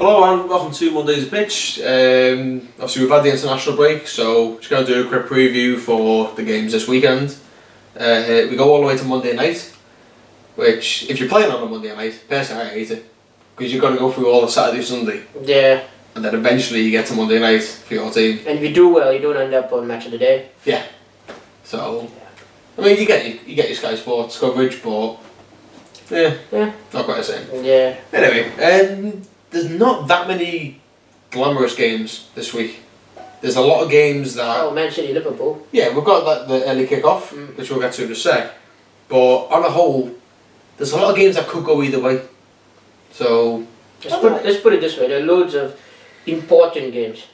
Hello and welcome to Monday's Pitch. Obviously we've had the international break, so just going to do a quick preview for the games this weekend. We go all the way to Monday night, which if you're playing on a Monday night, personally I hate it, because you've got to go through all the Saturday, Sunday. Yeah. And then eventually you get to Monday night for your team. And if you do well, you don't end up on Match of the Day. Yeah. So, I mean, you get your Sky Sports coverage, but yeah, not quite the same. Yeah. Anyway, there's not that many glamorous games this week. There's a lot of games that... Oh, Man City, Liverpool. Yeah, we've got the early kick-off, which we'll get to in a sec. But on a whole, there's a lot of games that could go either way. So... Let's put it this way, there are loads of important games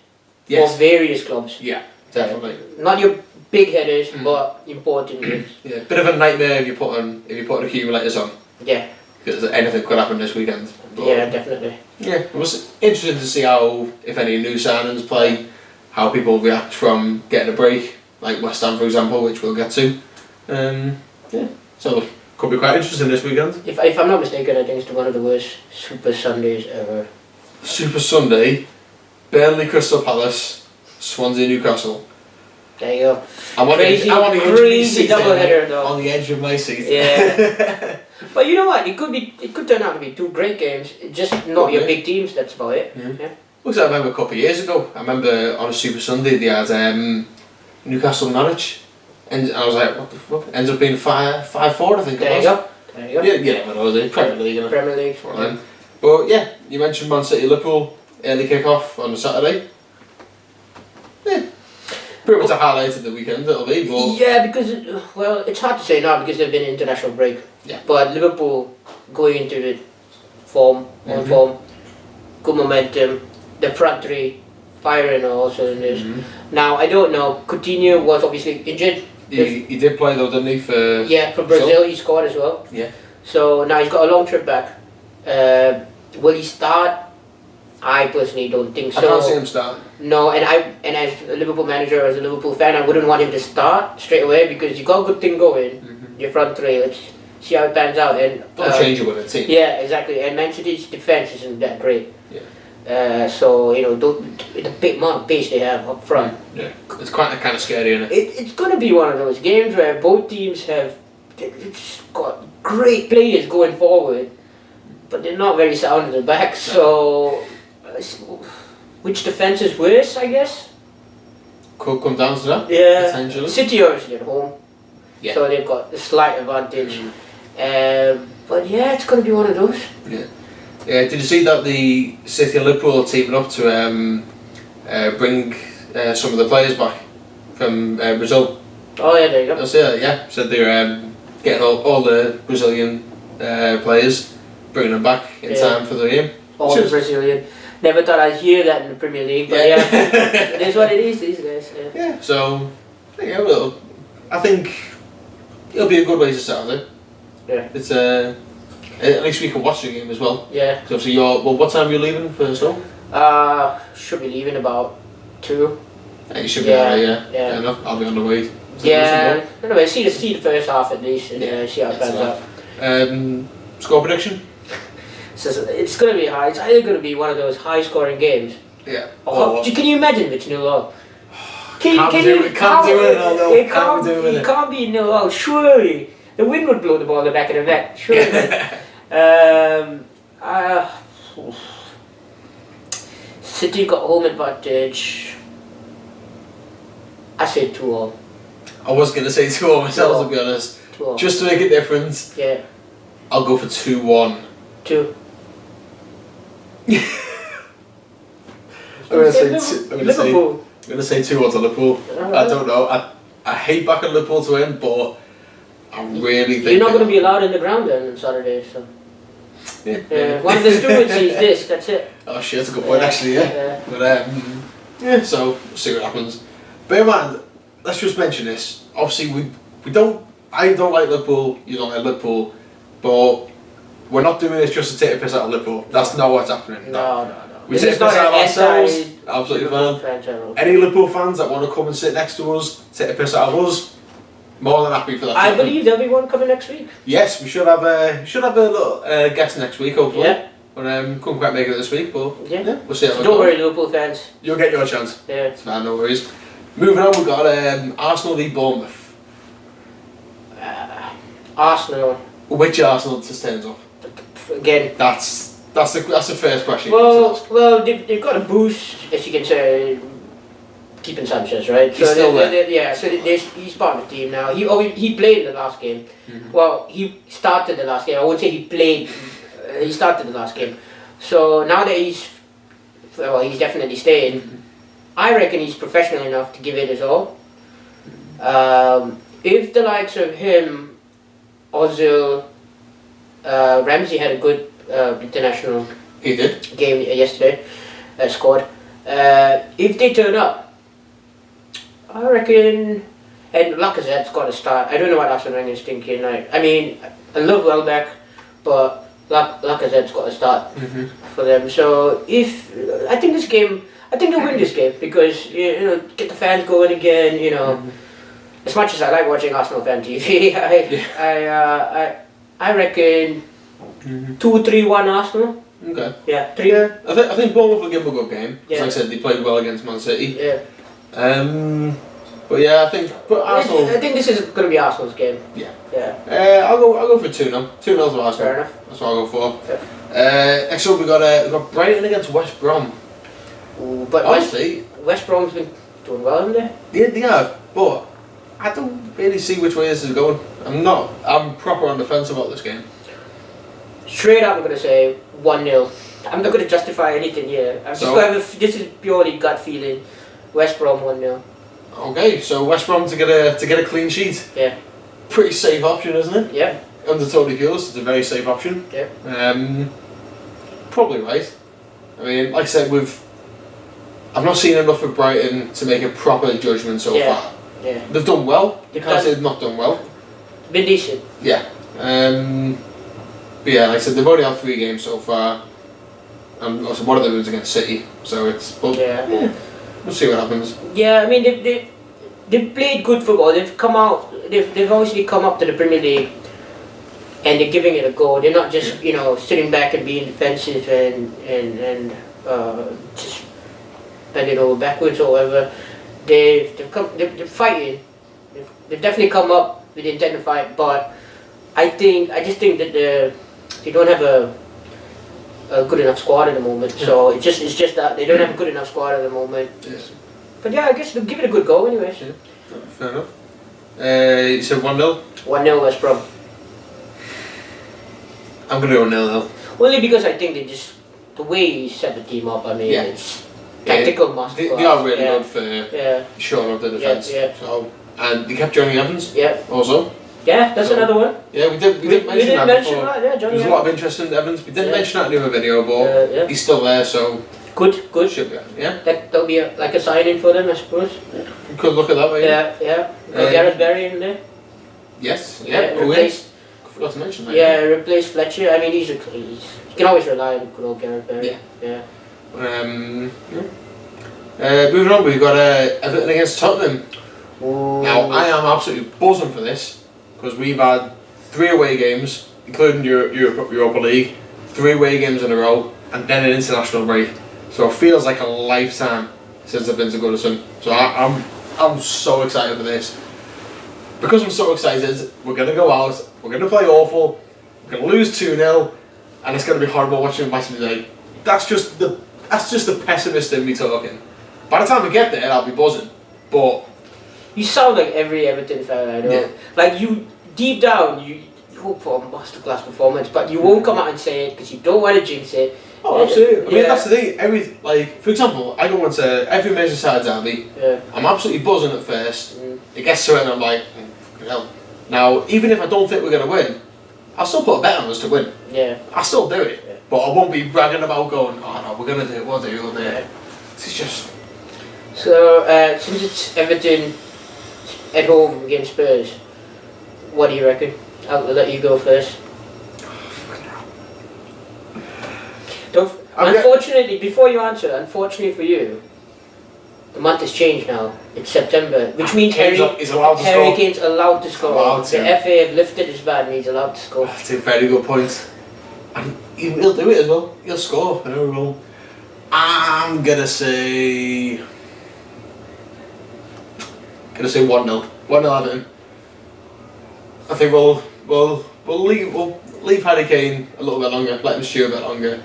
for various clubs. Yeah, definitely. Not your big headers, but important games. Yeah, bit of a nightmare if you're putting accumulators on. Yeah. Because anything could happen this weekend. But yeah, definitely. Yeah, it was interesting to see how, if any new signings play, how people react from getting a break, like West Ham for example, which we'll get to. Yeah, so could be quite interesting this weekend. If I'm not mistaken, I think it's one of the worst Super Sundays ever. Super Sunday, Burnley Crystal Palace, Swansea Newcastle. There you go. I'm on crazy double header though. On the edge of my seat. Yeah. But you know what? It could turn out to be two great games. Just not your big teams. That's about it. Yeah. Because I remember a couple of years ago. I remember on a Super Sunday they had Newcastle Norwich, and I was like, what the fuck? Ends up being 5-4, I think. There you go. There you go. Yeah, but it was Premier League. You know? Premier League. Yeah. But yeah, you mentioned Man City Liverpool early kick-off on a Saturday. Yeah. Pretty much a highlight of the weekend, it'll be, but... Yeah, because, it's hard to say now because they've been in international break. Yeah. But Liverpool going into the form, on form, good momentum, the front three firing also in this. Now, I don't know, Coutinho was obviously injured. He did play though, didn't he, for... Yeah, for Brazil he scored as well. Yeah. So now he's got a long trip back. Will he start? I personally don't think so. I can't see him start. No, and as a Liverpool manager, as a Liverpool fan, I wouldn't want him to start straight away because you got a good thing going. Your front three, let's see how it pans out. And don't change it with a team. Yeah, exactly. And Man City's defense isn't that great. Yeah. So the big amount of pace they have up front. Yeah, it's quite kind of scary, isn't it? It's going to be one of those games where both teams have got great players going forward, but they're not very sound at the back. So. Which defence is worse, I guess? Could come down to that. Yeah. Potentially. City are obviously at home, so they've got a slight advantage. But yeah, it's going to be one of those. Yeah. Yeah. Did you see that the City and Liverpool are teaming up to bring some of the players back from Brazil? Oh yeah, there you go. I see that. Yeah. So they're getting all the Brazilian players, bringing them back in time for the game. All the Brazilian. Never thought I'd hear that in the Premier League, but yeah, it is what it is these days. Yeah. So, yeah, well, I think it'll be a good way to start it. Yeah. It's at least we can watch the game as well. Yeah. So obviously what time are you leaving for school? Should be leaving about 2. Yeah, you should be alright, yeah. Enough. I'll be on the way. Yeah. Anyway, see the first half at least and see how it pans out. Score prediction? So it's going to be high. It's either going to be one of those high-scoring games. Yeah. Can you imagine if it's 0-0? Can't do it. It can't be 0-0. Surely the wind would blow the ball in the back of the net. Surely. City got home advantage. I say 2-0. I was going to say 2-0 myself, to be honest. 2-0. Just to make a difference. Yeah. I'll go for 2-1. 2. I'm going to say 2-1 to Liverpool. I don't know. I hate backing Liverpool to win, but I really think... You're not going to be allowed in the ground then on Saturday, so... Yeah. One of the stewards sees this, that's it. Oh shit, that's a good point actually, yeah. But yeah, so we'll see what happens. Bear in mind, let's just mention this. Obviously I don't like Liverpool, you don't like Liverpool, but we're not doing this just to take a piss out of Liverpool. That's not what's happening. No. We take a piss out of ourselves, absolutely fine. Any Liverpool fans that want to come and sit next to us, take a piss out of us, more than happy for that. I believe there'll be one coming next week. Yes, we should have a little guest next week, hopefully. Yeah. But couldn't quite make it this week, but Yeah. we'll see how it Don't goes. worry, Liverpool fans. You'll get your chance. Yeah. It's fine, no worries. Moving on, we've got Arsenal v Bournemouth. Arsenal. Which Arsenal just turns off? Again. That's the first question. you need to ask. Well, they've got a boost, as you can say, keeping Sanchez, right? He's still there. Yeah, so he's part of the team now. He played in the last game. Mhm. Well, he started the last game. I won't say he played. He started the last game. So now that he's definitely staying. I reckon he's professional enough to give it his all. If the likes of him, Ozil, Ramsey had a good international He did. game yesterday, squad. If they turn up, I reckon, and Lacazette's got to start. I don't know what Arsene Wenger's thinking. I mean, I love Welbeck, but Lacazette's got to start for them. So I think they'll win this game because you know get the fans going again. You know, as much as I like watching Arsenal fan TV, I reckon 2-3-1 Arsenal. Okay. Yeah, 3. Yeah, I think Bournemouth will give them a good game. Yeah. Like I said, they played well against Man City. Yeah. But yeah, I think Arsenal. I think this is going to be Arsenal's game. Yeah. Yeah. I'll go for 2-0. 2-0 to Arsenal. Fair enough. That's what I'll go for. Yeah. Next up we got Brighton against West Brom. Ooh, but Honestly, West Brom's been doing well, haven't they? they have, but I don't really see which way this is going. I'm proper on the fence about this game. Straight up, I'm going to say 1-0. I'm not going to justify anything here. I'm just going to this is purely gut feeling. West Brom 1-0. Okay, so West Brom to get a clean sheet. Yeah. Pretty safe option, isn't it? Yeah. Under Tony Pulis, it's a very safe option. Yeah. Probably right. I mean, like I said, I've not seen enough of Brighton to make a proper judgment so far. Yeah. They've done well. You can't say done- they've not done well. Been decent. Yeah. But yeah, like I said, they've only had 3 games so far. And also one of them was against City, so Yeah. We'll see what happens. Yeah, I mean they've played good football. They've come out. They've obviously come up to the Premier League, and they're giving it a go. They're not just sitting back and being defensive and just bending over backwards or whatever. They're fighting. They've definitely come up with the intent to fight, but I just think that they don't have a good enough squad at the moment. So it's just that they don't have a good enough squad at the moment. Yes. But yeah, I guess they'll give it a good go anyways. Yeah. Fair enough. You said 1-0? 1-0 West Brom. I'm going to go 0-0. Only because I think the way he set the team up, I mean, it's tactical masterclass. They are really good for Yeah. shoring up the defence. Yeah. So, and they kept Johnny Evans Yeah. also. Yeah, that's another one. Yeah, we didn't mention that before. that, yeah, Johnny. There's a lot of interest in Evans. We didn't mention that in the other video, but Yeah. he's still there, so Good. should be. Yeah, That'll be like a signing for them, I suppose. you could look at that way. Yeah. Got Gareth Barry in there. Yes. Yeah, Yeah. Who replace- is? Forgot to mention that. Yeah, replace Fletcher. I mean, you can always rely on good old Gareth Barry. Yeah. Moving on, we've got Everton against Tottenham. Ooh. Now, I am absolutely buzzing for this because we've had 3 away games, including Europa League, 3 away games in a row, and then an international break. So it feels like a lifetime since I've been to Goodison. So I'm so excited for this. Because I'm so excited, we're going to go out, we're going to play awful, we're going to lose 2-0, and it's going to be horrible watching the match today. That's just the pessimist in me talking. By the time we get there, I'll be buzzing. But You sound like every Everton fan I know. Yeah. Like you, deep down, you hope for a masterclass performance, but you won't come out and say it because you don't want to jinx it. oh, absolutely. I mean, Yeah. that's the thing. For example, I go into every Merseyside derby. Yeah. I'm absolutely buzzing at first. It gets to it, and I'm like, fucking hell. Now, even if I don't think we're going to win, I'll still put a bet on us to win. Yeah. I'll still do it. Yeah. But I won't be bragging about going, oh no, we're going to do it, we'll do it. Yeah. It's just. So since it's Everton at home against Spurs, what do you reckon? I'll let you go first. Unfortunately, before you answer, unfortunately for you, the month has changed now. It's September, which means Harry Kane's allowed to score. Allowed to. The FA have lifted his ban and he's allowed to score. That's a very good point. And he'll do it as well. He'll score. I know he will. I'm gonna say 1-0. 1-0 Everton. I think we'll leave Harry Kane a little bit longer. Let him stew a bit longer.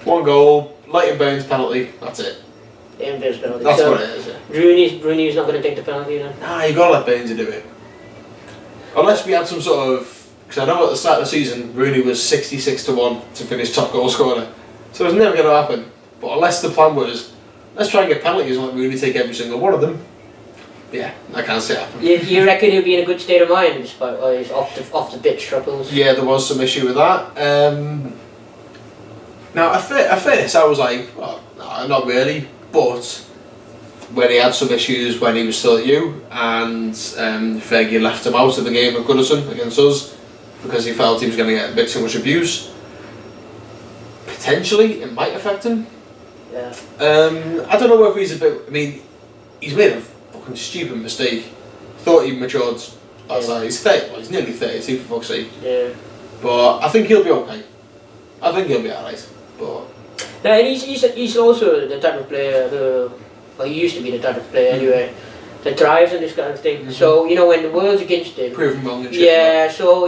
1 goal. Leighton Baines penalty. That's it. Leighton Baines penalty. That's so what it is. Yeah. Rooney's not going to take the penalty then. Nah, you gotta let Baines do it. Unless we had some sort of, because I know at the start of the season Rooney was 66-1 to finish top goal scorer, so it's never going to happen. But unless the plan was, let's try and get penalties and let Rooney take every single one of them. Yeah, I can't see it happening. You reckon he'll be in a good state of mind despite all his off the pitch troubles? Yeah, there was some issue with that. Now at first I was like, well, no, not really, but when he had some issues when he was still at you, and Fergie left him out of the game at Goodison against us because he felt he was going to get a bit too much abuse. Potentially, it might affect him. Yeah. I don't know whether he's a bit. I mean, he's made a fucking stupid mistake. Thought he matured. He's 30. Well, he's nearly 32 for fuck's sake. Yeah. But I think he'll be okay. I think he'll be alright. But no, and he's also the type of player who, well, he used to be the type of player anyway, that thrives on this kind of thing. So when the world's against him, proven wrong and shit. yeah. So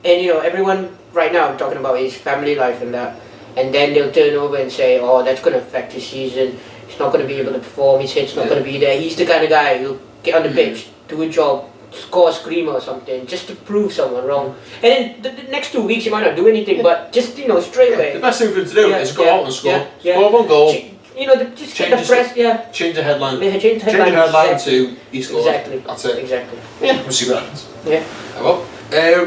everyone right now talking about his family life and that, and then they'll turn over and say, oh, that's going to affect his season. He's not going to be able to perform. His hit's not going to be there. He's the kind of guy who'll get on the pitch, do a job, score a screamer or something, just to prove someone wrong. And then the next 2 weeks he might not do anything, but just straight away. The best thing for him to do is go out and score. Yeah. Score 1 goal. Just get the press. Change the headline. Yeah, change the headline to he scored. Exactly. That's it. Exactly. Yeah, we'll see what happens. Yeah. Well,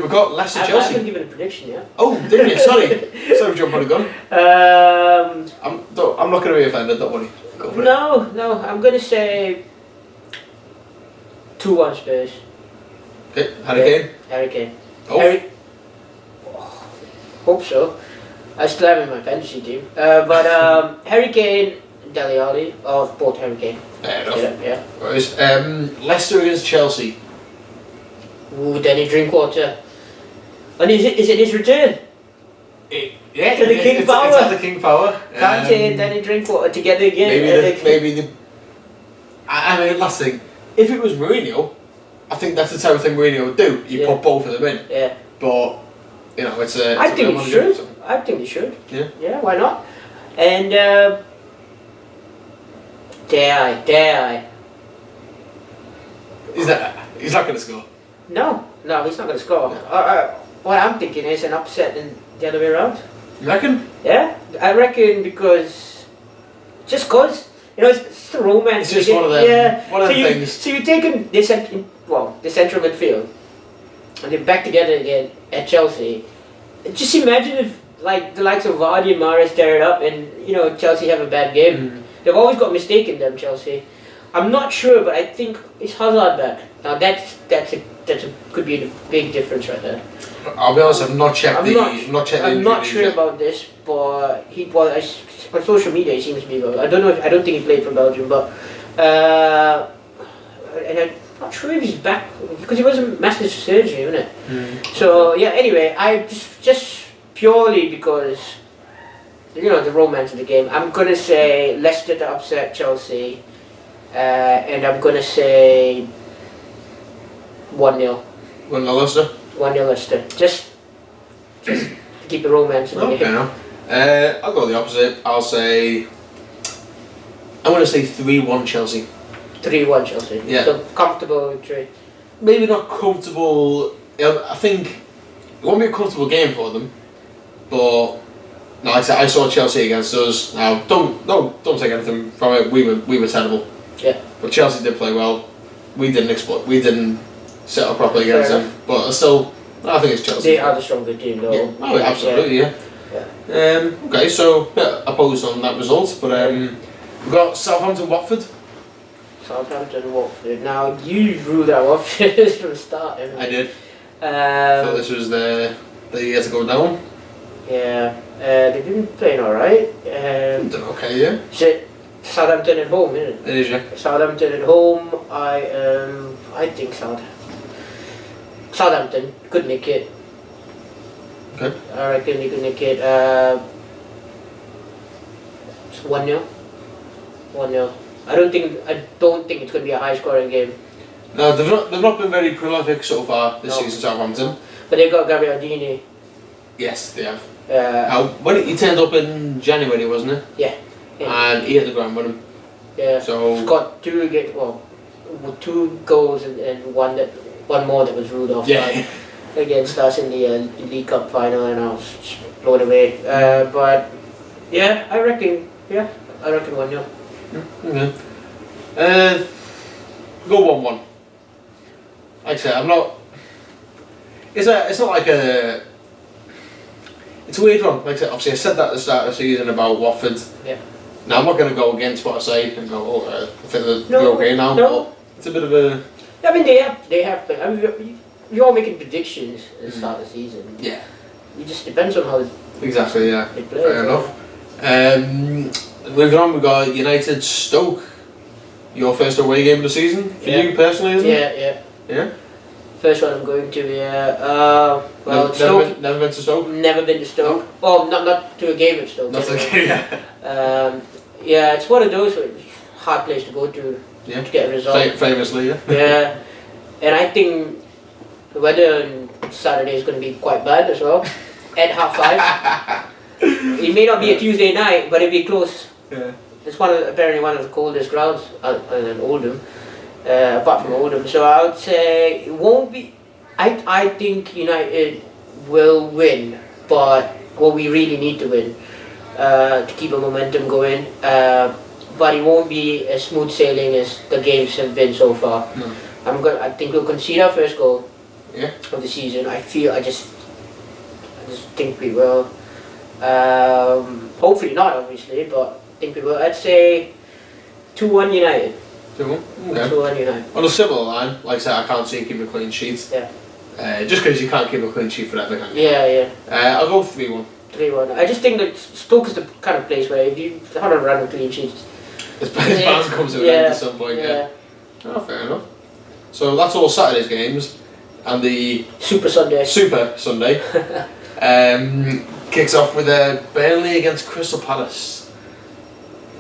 we've got Leicester I Chelsea. haven't given a prediction yet. Oh, didn't you? Sorry. Sorry for jumping the gun. I'm not going to be offended, don't worry. Go for it. No, I'm going to say 2-1 Spurs. Okay, Harry Kane. Oh. Hope so. I still have him in my fantasy team. But Harry Kane, Dele Alli, or both Harry Kane. Fair enough. Yeah. Whereas, Leicester against Chelsea. Ooh, Danny Drinkwater. And is it his return? Yeah, to the King Power. It's at the King Power. Kante and Danny Drinkwater together again. I mean, last thing, if it was Mourinho, I think that's the type of thing Mourinho would do. He'd put both of them in. Yeah. But it's a. I think he should. I think he should. Yeah. Yeah, why not? And dare I? He's not going to score. No, he's not going to score. What I'm thinking is an upset in the other way around. You reckon? Yeah, I reckon because it's the romance. It's just one of them. Yeah. One of the things. So you're taking the central midfield, and they're back together again at Chelsea. Just imagine if the likes of Vardy and Mahrez tear it up, and Chelsea have a bad game. They've always got mistake in them, Chelsea. I'm not sure, but I think it's Hazard back. Now could be a big difference right there. I'll be honest, I've not checked I'm not sure about this, but on social media he seems to be well. I don't think he played for Belgium, but and I'm not sure if he's back because he was a massive surgery, isn't it? So yeah. Anyway, I just purely because the romance of the game. I'm gonna say Leicester to upset Chelsea, and I'm gonna say 1-0. 1-0 Leicester. 1-0 Leicester. Just to keep the romance in the Okay, game. no. I'll go the opposite. I'm going to say 3-1 Chelsea. 3-1 Chelsea. Yeah. So comfortable victory. Maybe not comfortable. I think it won't be a comfortable game for them. But no, like I said, I saw Chelsea against us. Now don't take anything from it. We were terrible. Yeah. But Chelsea did play well. We didn't exploit. We didn't set up properly against them. But still, I think it's Chelsea. They are the stronger team, though. Yeah. Oh, absolutely, yeah. Okay, so opposed on that result, but we've got Southampton-Watford. Southampton-Watford. Now you ruled out Watford from the start. I did. Thought this was the year to go down. Yeah, they've been playing alright. Done okay, yeah. So Southampton at home, isn't it? It is, yeah. Southampton at home. I think Southampton could nick it. Okay. I reckon you can make it 1-0. 1-0. I don't think it's going to be a high scoring game. No, they've not been very prolific so far this season, Southampton. But they've got Gabriel. Yes, they have. When he turned up in January, wasn't it? Yeah. And he hit the ground running. Yeah. So he's got 2 goals and one more that was ruled offside against us in the League Cup final, and I was blown away. But yeah, I reckon 1-0. Okay. Go 1-1. Like I said, I'm not. It's not like a. It's a weird one. Like I said, obviously I said that at the start of the season about Watford. Yeah. Now I'm not going to go against what I say and go, I think they're okay now. No. But it's a bit of a. I mean, they have. I mean, you're all making predictions at the start of the season. Yeah. It just depends on how. Exactly. Yeah. They play. Fair enough. Moving on, we got United Stoke. Your first away game of the season for you personally, isn't it? Yeah. First one I'm going to. Well, Stoke. Never been to Stoke. Never been to Stoke. No? Well, not to a game at Stoke. Not okay. Yeah, it's one of those hard place to go to to get a result. Famously, yeah. Yeah, and I think the weather on Saturday is going to be quite bad as well. At 5:30. It may not be a Tuesday night, but it'll be close. Yeah. It's apparently one of the coldest grounds other than Oldham, apart from Oldham. So I would say it won't be. I think United will win, but we really need to win to keep the momentum going. But it won't be as smooth sailing as the games have been so far. No. I think we'll concede our first goal Yeah. of the season. I just think we will. Hopefully not, obviously, but I think we will. I'd say 2-1 United. 2-1. Okay. 2-1 United. On a similar line, like I said, I can't see you keep a clean sheet. Yeah. Just because you can't keep a clean sheet forever, can you? Yeah. I'll go 3-1. 3-1. I just think that Stoke is the kind of place where if you have a run of clean sheets, It's bound to come to an end at some point, yeah. Oh, fair enough. So that's all Saturday's games, and the Super Sunday. Super Sunday kicks off with Burnley against Crystal Palace.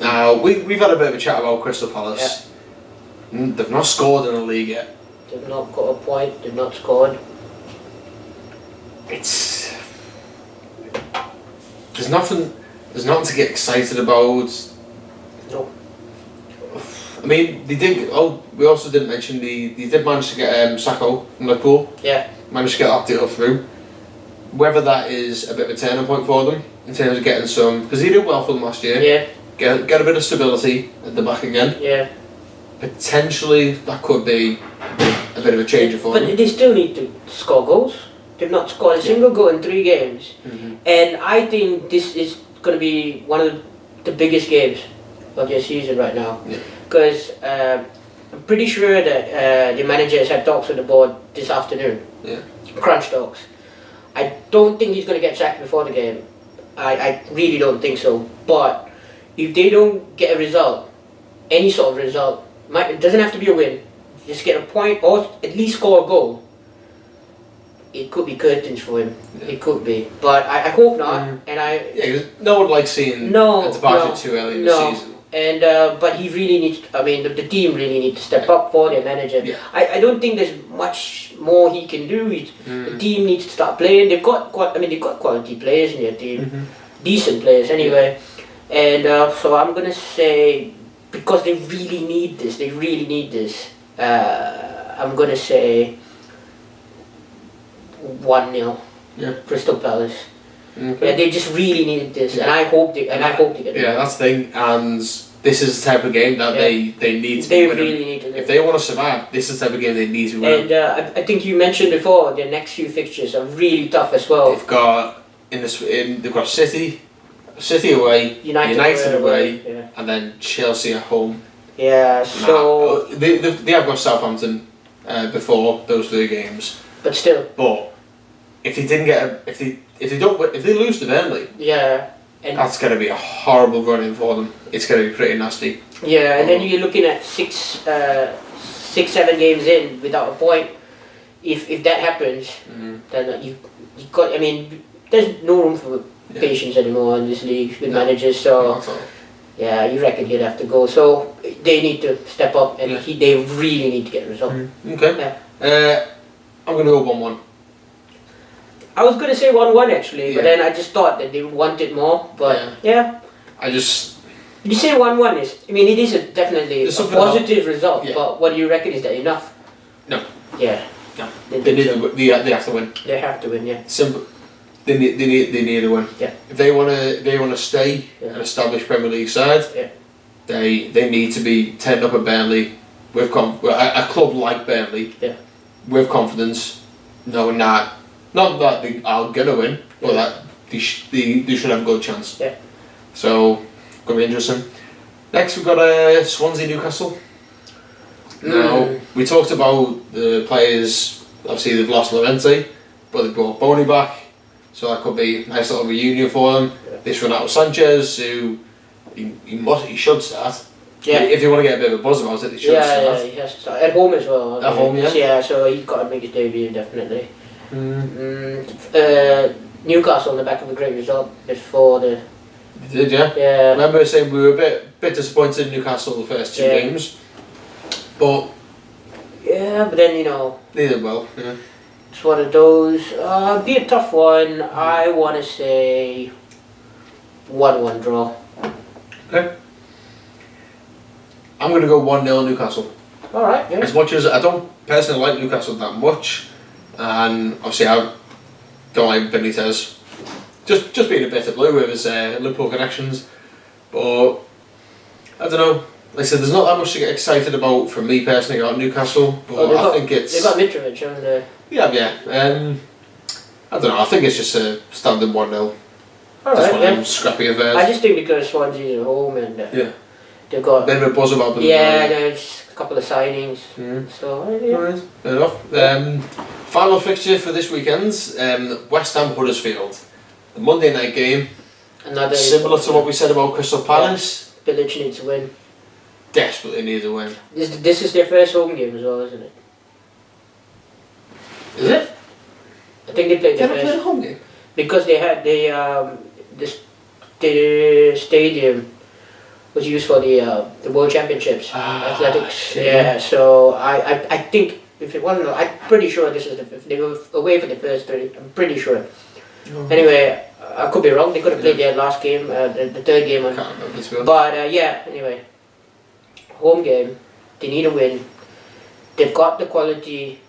Now, we've had a bit of a chat about Crystal Palace. They've not scored in the league yet. They've not got a point, they've not scored. There's nothing to get excited about. No. I mean, we also didn't mention they did manage to get Sacco from Liverpool. Yeah. Managed to get that deal through. Whether that is a bit of a turning point for them in terms of getting some, because he did well for them last year. Yeah. Get a bit of stability at the back again. Yeah. Potentially that could be a bit of a changer for them. But they still need to score goals. They've not scored a single goal in 3 games. Mm-hmm. And I think this is going to be one of the biggest games of their season right now. Because I'm pretty sure that the manager has had talks with the board this afternoon. Yeah. Crunch talks. I don't think he's going to get sacked before the game. I really don't think so. But if they don't get a result, any sort of result, it doesn't have to be a win, just get a point or at least score a goal, it could be curtains for him. Yeah. It could be. But I hope not. And no one likes seeing a departure too early in the season. And but he really needs. The team really needs to step up for their manager. Yeah. I don't think there's much more he can do. The team needs to start playing. They've got quality players in their team, decent players anyway. And so I'm gonna say, because they really need this. I'm gonna say 1-0. Yeah. Crystal Palace. Okay. Yeah, they just really needed this, and I hope they get it. Yeah, that's the thing, and this is the type of game that they need to win. They really need to. If they want to survive, this is the type of game they need to win. And I think you mentioned before their next few fixtures are really tough as well. They've got they've got City away, United away, and then Chelsea at home. Yeah, so they have got Southampton before those 3 games. But still. But if they didn't get if they lose to Burnley, and that's going to be a horrible run-in for them. It's going to be pretty nasty. Yeah, and then you're looking at 6-7 games in without a point. If that happens, then you got. there's no room for patience anymore in this league with managers. So yeah, you reckon he'd have to go. So they need to step up, and they really need to get a result. Okay. Yeah. I'm gonna go 1-1. I was gonna say 1-1 actually, but then I just thought that they wanted more. But I just. You say 1-1 is. I mean, it is definitely a positive result. But what do you reckon? Is that enough? No. Yeah. No. They have to win. They have to win. Yeah. Simple. They need to win. Yeah. If they wanna stay an established Premier League side, they need to be turning up at Burnley with a club like Burnley with confidence, knowing that not that they are gonna win, but that they should have a good chance. Yeah. So gonna be interesting. Next we've got Swansea Newcastle. Now we talked about the players. Obviously they've lost Llorente, but they brought Boney back. So that could be a nice little reunion for them. This Renato Sanchez, who he should start. Yeah. If you want to get a bit of a buzz about it, he should start. Yeah, he has to start. At home as well. At home, yeah. Yeah, so he's got to make his debut, definitely. Newcastle on the back of a great result before the... They did, yeah? Yeah. I remember saying we were a bit disappointed in Newcastle the first 2 games. But... Yeah, but then, they did well, yeah. It's one of those. Be a tough one. I want to say 1-1 draw. Okay. I'm going to go 1-0 Newcastle. Alright, yeah. As much as I don't personally like Newcastle that much, and obviously I don't like Benitez, just being a bit of blue with his Liverpool connections, but I don't know. Like I said, there's not that much to get excited about from me personally about Newcastle, but I think it's... They've got Mitrovic, haven't they? Yeah. I don't know, I think it's just a standard 1-0. Alright, just one of them scrappy affairs. I just think because Swansea's at home and they've got... A bit of a buzz about them. Yeah, there's a couple of signings. So, Alright, fair enough. Final fixture for this weekend, West Ham Huddersfield. The Monday night game. Another similar to what we said about Crystal Palace. Village needs to win. Desperately needs a win. This is their first home game as well, isn't it? Is it? I think they played their first. They played a home game? Because they had the stadium was used for the World Championships, athletics. Shit. Yeah, so I think if it wasn't, I'm pretty sure this is they were away for the first 3. I'm pretty sure. Anyway, I could be wrong. They could have played their last game, the third game. I can't remember this one. But anyway, home game. They need a win. They've got the quality.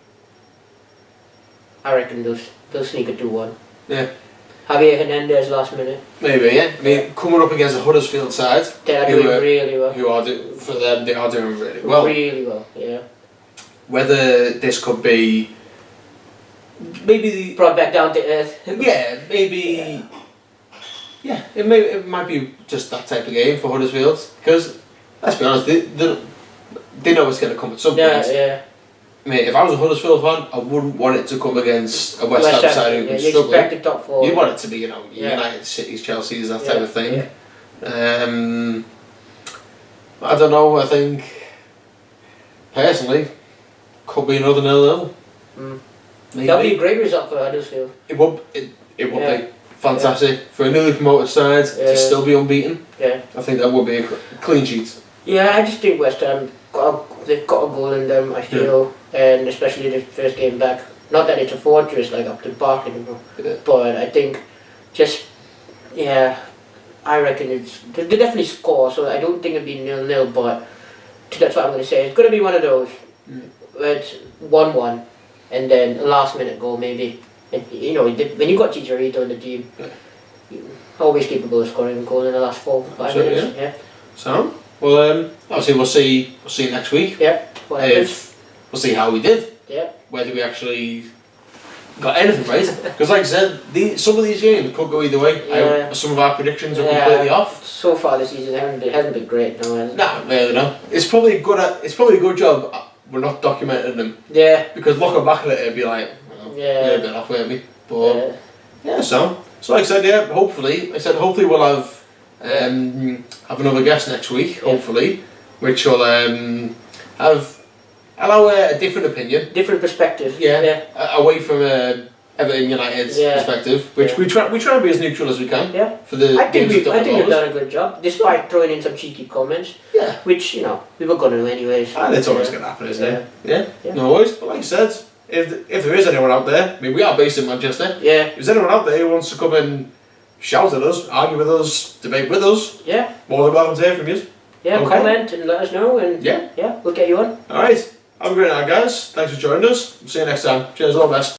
I reckon they'll sneak a 2-1. Yeah. Javier Hernandez last minute. Maybe, yeah. I mean, coming up against a Huddersfield side, they are doing really well. For them, they are doing really well. Really well, yeah. Whether this could be maybe brought back down to earth. Yeah, maybe. Yeah, it might be just that type of game for Huddersfield, because let's be honest, they know it's going to come at some point. Yeah. I mean, if I was a Huddersfield fan, I wouldn't want it to come against a West Ham side who can struggle. You expect the top 4. You want it to be, United, Cities, Chelsea's, that type of thing. Yeah. I don't know. I think personally, could be another 0-0. That'd be a great result for Huddersfield. It would. It would be fantastic for a newly promoted side to still be unbeaten. Yeah. I think that would be a clean sheet. Yeah, I just think West Ham they've got a goal in them. I feel, and especially the first game back. Not that it's a fortress like Upton Park anymore, but I think I reckon they definitely score. So I don't think it'd be 0-0, but that's what I'm going to say. It's going to be one of those where it's 1-1, and then a last minute goal maybe. And, when you got Chicharito in the team, always capable of scoring a goal in the last 4-5 minutes. Yeah. So. Well, obviously we'll see next week. Yeah. We'll see how we did. Yeah. Whether we actually got anything right, because like I said, some of these games could go either way. Yeah. Some of our predictions are completely off. So far this season it hasn't been great, no. Has it? No, really no. It's probably a good job we're not documenting them. Yeah. Because looking back at it, it'd be like, we're a bit off, weren't we? But so like I said, hopefully we'll have another guest next week, hopefully, which will allow a different opinion, different perspective. away from Everton United Yeah. perspective, which Yeah. we try to be as neutral as we can. Yeah. For the I think games we've that don't done a good job, despite throwing in some cheeky comments, Yeah. which we were gonna do anyways. And it's always going to happen, isn't it? Yeah. Yeah. No worries. But like I said, if there is anyone out there, I mean, we are based in Manchester. Yeah. If there's anyone out there who wants to come and shout at us, argue with us, debate with us, Yeah. more than welcome to hear from you. Yeah. Okay. Comment and let us know, and Yeah. we'll get you on. All right. Have a great night, guys. Thanks for joining us. See you next time. Cheers. All the best.